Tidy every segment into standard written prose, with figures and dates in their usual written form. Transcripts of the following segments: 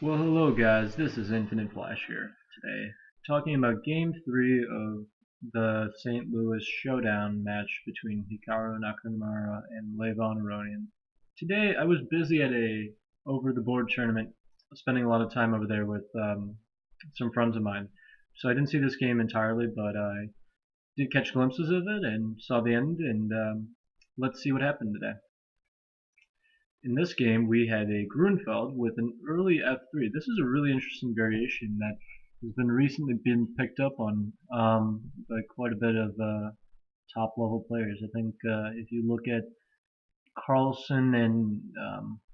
Well, hello guys, this is Infinite Flash here today, talking about Game 3 of the St. Louis Showdown match between Hikaru Nakamura and Levon Aronian. Today I was busy at a over-the-board tournament, spending a lot of time over there with some friends of mine, so I didn't see this game entirely, but I did catch glimpses of it and saw the end, and let's see what happened today. In this game, we had a Grunfeld with an early f3. This is a really interesting variation that has been recently been picked up on by quite a bit of top level players. I think if you look at Carlson and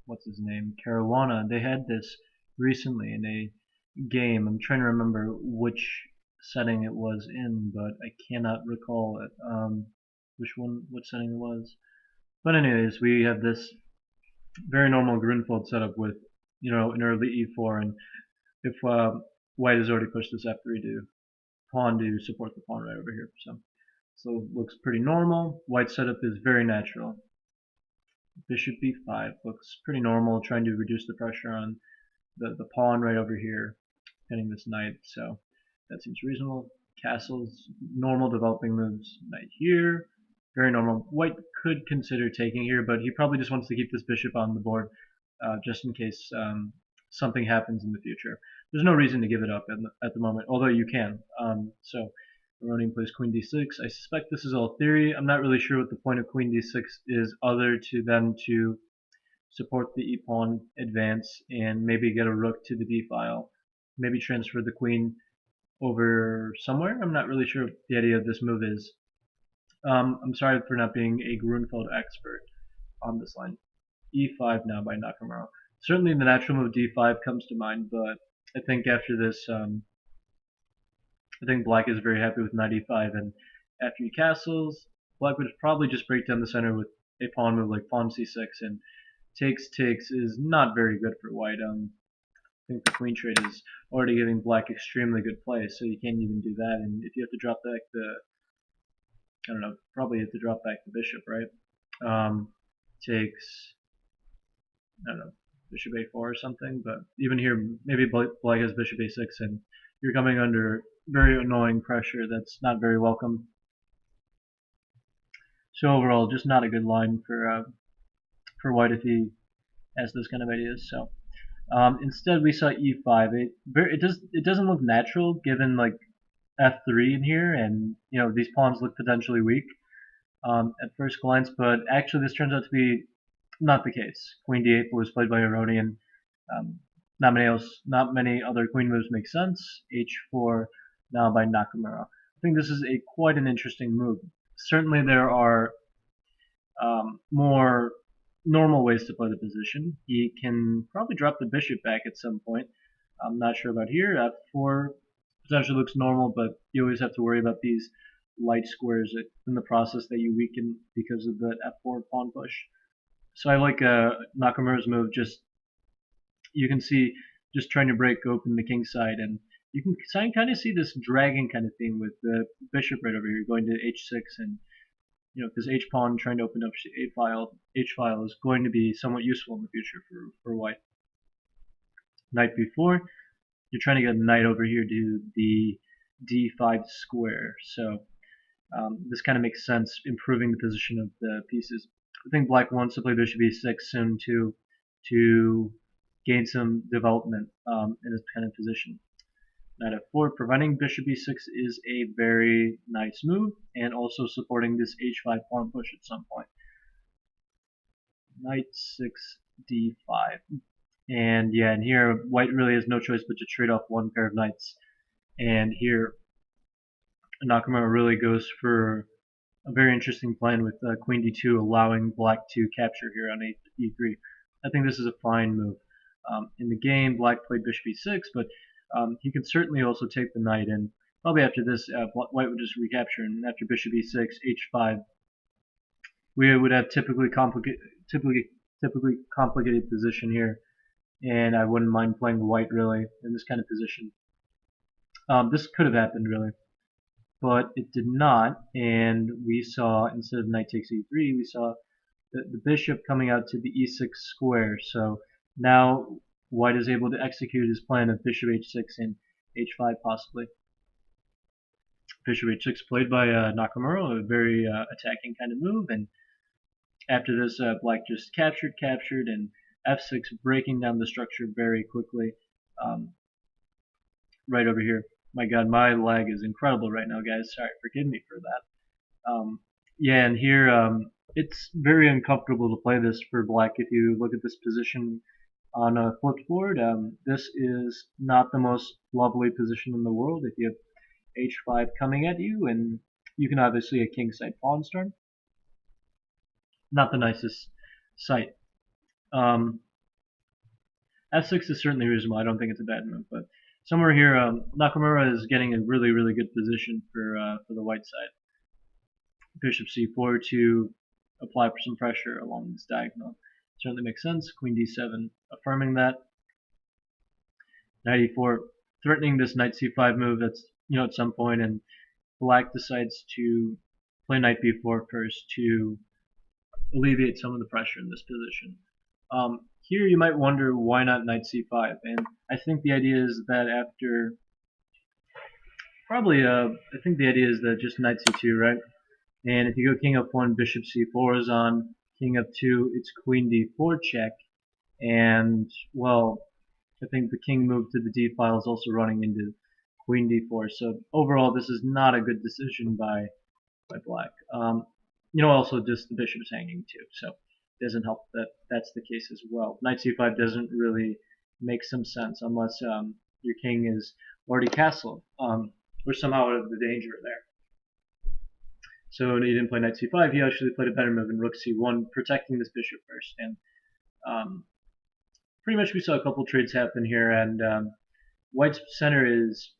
what's his name, Caruana, they had this recently in a game. I'm trying to remember which setting it was in, but I cannot recall it. What setting it was. But anyways, we have this very normal Grunfeld setup with, an early e4, and if white has already pushed this f3 to pawn to support the pawn right over here. So it looks pretty normal. White setup is very natural. Bishop b5 looks pretty normal, trying to reduce the pressure on the pawn right over here, pinning this knight, so that seems reasonable. Castles, normal developing moves, knight here, very normal. White could consider taking here, but he probably just wants to keep this bishop on the board just in case something happens in the future. There's no reason to give it up at the moment, although you can. So Aronian plays queen d6. I suspect this is all theory. I'm not really sure what the point of queen d6 is other than to support the e-pawn advance and maybe get a rook to the d-file. Maybe transfer the queen over somewhere. I'm not really sure what the idea of this move is. I'm sorry for not being a Grunfeld expert on this line. e5 now by Nakamura. Certainly the natural move d5 comes to mind, but I think after this, I think black is very happy with knight e5, and after he castles, black would probably just break down the center with a pawn move like pawn c6, and takes is not very good for white. I think the queen trade is already giving black extremely good play, so you can't even do that. And if you have to drop back I don't know, probably have to drop back the bishop, right? Takes, I don't know, bishop a4 or something. But even here, maybe black has bishop a6, and you're coming under very annoying pressure that's not very welcome. So overall, just not a good line for white if he has those kind of ideas. So instead, we saw e5. It doesn't look natural given like f3 in here, and these pawns look potentially weak at first glance, but actually this turns out to be not the case. Queen d8 was played by Aronian. Um, not many other queen moves make sense. h4 now by Nakamura. I think this is quite an interesting move. Certainly there are more normal ways to play the position. He can probably drop the bishop back at some point. I'm not sure about here. f4 potentially looks normal, but you always have to worry about these light squares in the process that you weaken because of the f4 pawn push. So I like Nakamura's move. Just you can see just trying to break open the king side, and you can kind of see this dragging kind of thing with the bishop right over here going to h6, and this h pawn trying to open up h file is going to be somewhat useful in the future for white. Knight b4, you're trying to get a knight over here to the d5 square, so this kind of makes sense, improving the position of the pieces. I think black wants to play bishop e6 soon to gain some development in this kind of position. Knight f4, preventing bishop e6 is a very nice move, and also supporting this h5 pawn push at some point. Knight 6 d5. And yeah, and here white really has no choice but to trade off one pair of knights. And here Nakamura really goes for a very interesting plan with queen d2, allowing black to capture here on e3. I think this is a fine move. In the game, black played bishop e6, but he could certainly also take the knight, and probably after this, white would just recapture, and after bishop e6, h5, we would have typically complicated position here, and I wouldn't mind playing white really in this kind of position. This could have happened really, but it did not, and we saw, instead of knight takes e3, we saw the bishop coming out to the e6 square. So now white is able to execute his plan of bishop h6 and h5 possibly. Bishop h6 played by Nakamura, a very attacking kind of move, and after this black just captured, and f6 breaking down the structure very quickly. Right over here. My god, my lag is incredible right now, guys. Sorry, forgive me for that. Yeah, and here it's very uncomfortable to play this for black. If you look at this position on a flipped board, this is not the most lovely position in the world. If you have h5 coming at you, and you can obviously a kingside pawn turn. Not the nicest sight. f6 is certainly reasonable. I don't think it's a bad move, but somewhere here, Nakamura is getting a really, really good position for the white side. Bishop c4 to apply for some pressure along this diagonal. Certainly makes sense. Queen d7 affirming that. Knight e4 threatening this knight c5 move that's at some point, and black decides to play knight b4 first to alleviate some of the pressure in this position. Here you might wonder why not knight c5, and I think the idea is that after I think the idea is that just knight c2, right? And if you go king f1, bishop c4 is on, king f2, it's queen d4 check, and well, I think the king move to the d file is also running into queen d4. So overall, this is not a good decision by black. Also just the bishop is hanging too, so it doesn't help that that's the case as well. Knight c5 doesn't really make some sense unless your king is already castled, or somehow out of the danger there. So he didn't play knight c5. He actually played a better move in rook c1, protecting this bishop first. And pretty much we saw a couple trades happen here, and white's center is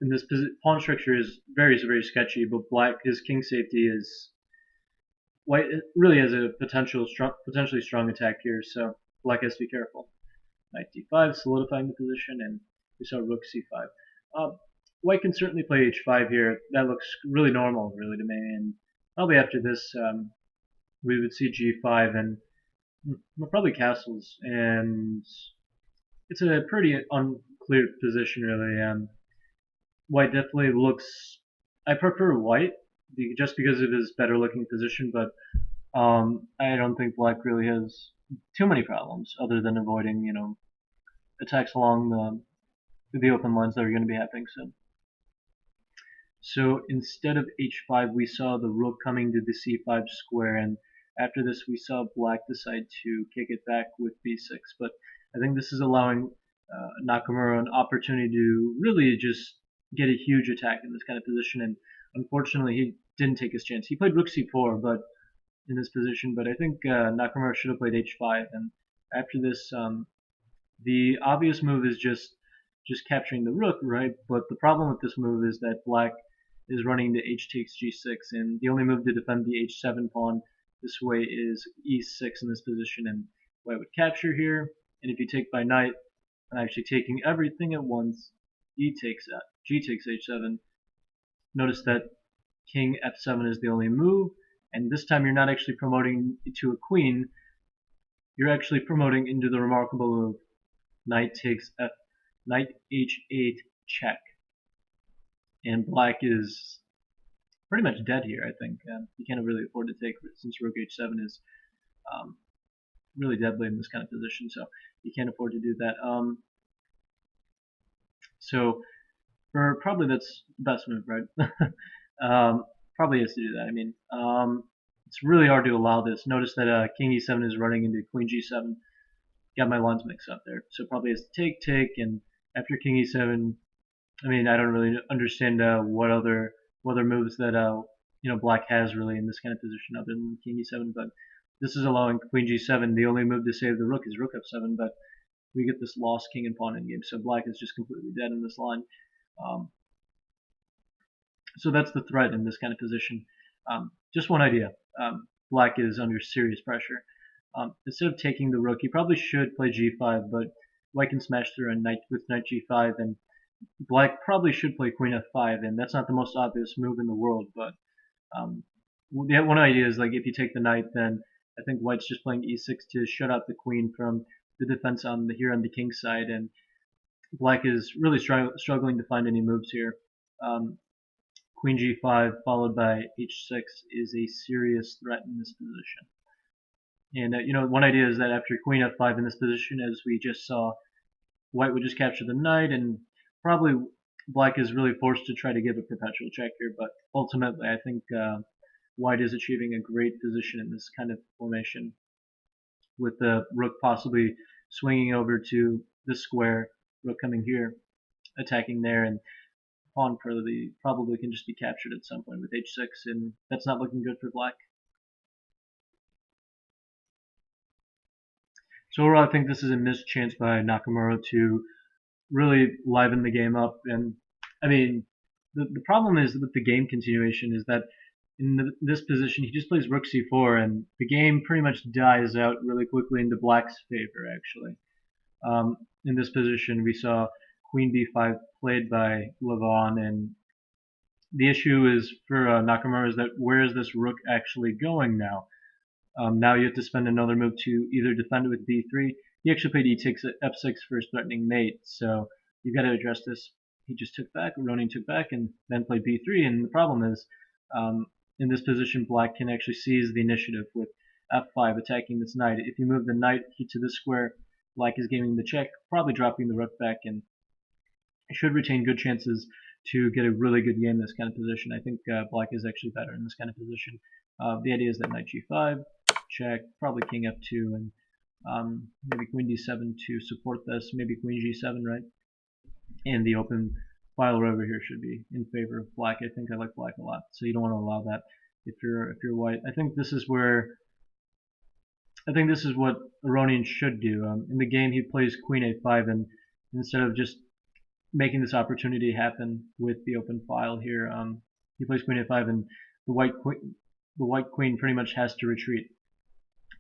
in this pawn structure is very, very sketchy, but black, his king safety is white really has a potentially strong attack here, so black has to be careful. Knight d5, solidifying the position, and we saw rook c5. White can certainly play h5 here. That looks really normal, really, to me. And probably after this, we would see g5 and probably castles. And it's a pretty unclear position, really. White definitely looks. I prefer white just because of his better-looking position, but I don't think black really has too many problems other than avoiding, attacks along the open lines that are going to be happening soon. So instead of h5, we saw the rook coming to the c5 square, and after this we saw black decide to kick it back with b6. But I think this is allowing Nakamura an opportunity to really just get a huge attack in this kind of position, and unfortunately he didn't take his chance. He played rook c4 but in this position, but I think Nakamura should have played h5, and after this the obvious move is just capturing the rook, right? But the problem with this move is that black is running the h takes g6, and the only move to defend the h7 pawn this way is e6 in this position, and white would capture here, and if you take by knight, I'm actually taking everything at once, g takes h7. Notice that king f7 is the only move, and this time you're not actually promoting to a queen, you're actually promoting into the remarkable move knight takes f, knight h8 check. And black is pretty much dead here, I think. You can't really afford to take, since rook h7 is really deadly in this kind of position, so you can't afford to do that. So probably that's the best move, right? Probably has to do that. I mean, it's really hard to allow this. Notice that king e7 is running into queen g7. Got my lines mixed up there. So probably has to take, and after king e7, I mean, I don't really understand what other moves that black has really in this kind of position other than king e7. But this is allowing queen g7. The only move to save the rook is rook f7, but we get this lost king and pawn endgame. So black is just completely dead in this line. So that's the threat in this kind of position. Just one idea. Black is under serious pressure. Instead of taking the rook, he probably should play g5, but white can smash through with knight g5, and black probably should play queen f5, and that's not the most obvious move in the world, but one idea is like if you take the knight, then I think white's just playing e6 to shut out the queen from the defense here on the king side, and black is really struggling to find any moves here. Um, Queen g5 followed by h6 is a serious threat in this position. And one idea is that after queen f5 in this position, as we just saw, white would just capture the knight, and probably black is really forced to try to give a perpetual check here. But ultimately, I think white is achieving a great position in this kind of formation, with the rook possibly swinging over to this square, rook coming here, attacking there, and pawn probably can just be captured at some point with h6, and that's not looking good for black. So overall, I think this is a missed chance by Nakamura to really liven the game up. And I mean, the problem is with the game continuation is that in this position he just plays rook c4, and the game pretty much dies out really quickly into black's favor. Actually, in this position we saw queen b5 played by Levon, and the issue is for Nakamura is that where is this rook actually going now? Now you have to spend another move to either defend it with b3. He actually played e6 at f6 for his threatening mate, so you've got to address this. He just took back, Aronian took back, and then played b3. And the problem is, in this position, black can actually seize the initiative with f5 attacking this knight. If you move the knight to this square, black is gaining the check, probably dropping the rook back, and should retain good chances to get a really good game in this kind of position. I think black is actually better in this kind of position. The idea is that knight g5, check, probably king f2, and maybe queen d7 to support this, maybe queen g7, right? And the open file over here should be in favor of black. I think I like black a lot, so you don't want to allow that if you're white. I think this is what Aronian should do. In the game, he plays queen a5, and instead of just making this opportunity happen with the open file here, he plays queen a5, and the white queen pretty much has to retreat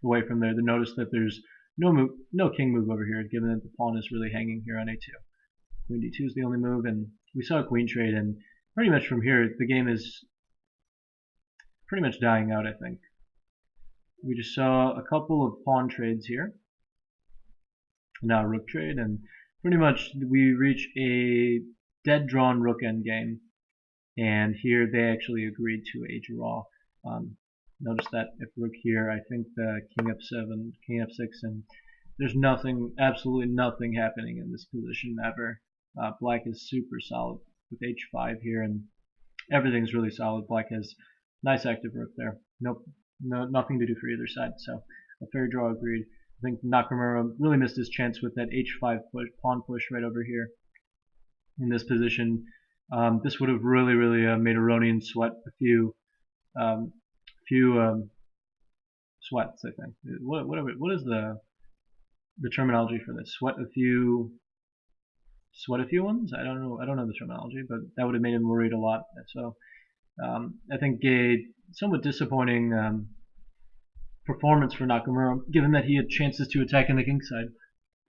away from there. To notice that there's no king move over here, given that the pawn is really hanging here on a2. Queen d2 is the only move, and we saw a queen trade, and pretty much from here the game is pretty much dying out. I think we just saw a couple of pawn trades here, now rook trade, and pretty much we reach a dead drawn rook endgame, and here they actually agreed to a draw. Notice that if rook here, I think the king f7, king f6, and there's nothing, absolutely nothing happening in this position ever. Black is super solid with h5 here, and everything's really solid. Black has nice active rook there. Nothing to do for either side, so a fair draw agreed. I think Nakamura really missed his chance with that h5 pawn push right over here in this position. This would have really made Aronian sweat a few sweats, I think. What is the terminology for this? Sweat a few ones? I don't know the terminology, but that would have made him worried a lot. So I think a somewhat disappointing performance for Nakamura, given that he had chances to attack in the king side.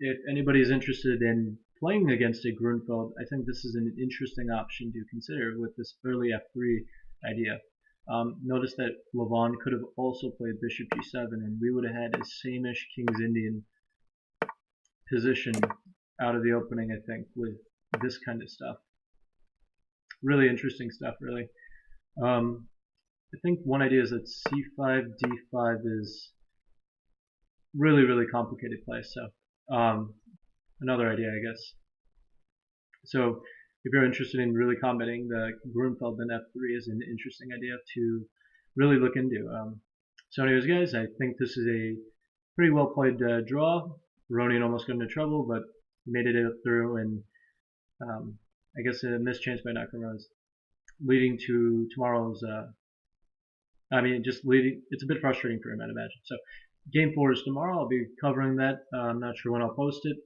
If anybody is interested in playing against a Grunfeld, I think this is an interesting option to consider with this early f3 idea. Notice that Levon could have also played bishop g7, and we would have had a same-ish King's Indian position out of the opening, I think, with this kind of stuff. Really interesting stuff, really. I think one idea is that c5, d5 is really complicated play. So another idea, I guess. So if you're interested in really combating the Grunfeld, then f3 is an interesting idea to really look into. So anyways, guys, I think this is a pretty well played draw. Aronian almost got into trouble, but he made it through, and I guess a missed chance by Nakamura is leading to tomorrow's. It's a bit frustrating for him, I'd imagine. So game 4 is tomorrow. I'll be covering that. I'm not sure when I'll post it.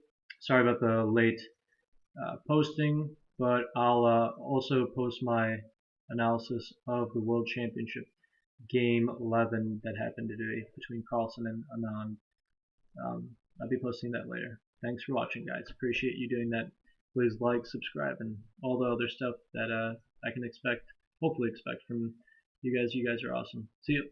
Sorry about the late posting, but I'll also post my analysis of the World Championship Game 11 that happened today between Carlsen and Anand. I'll be posting that later. Thanks for watching, guys. Appreciate you doing that. Please like, subscribe, and all the other stuff that I can hopefully expect from you guys. You guys are awesome. See you.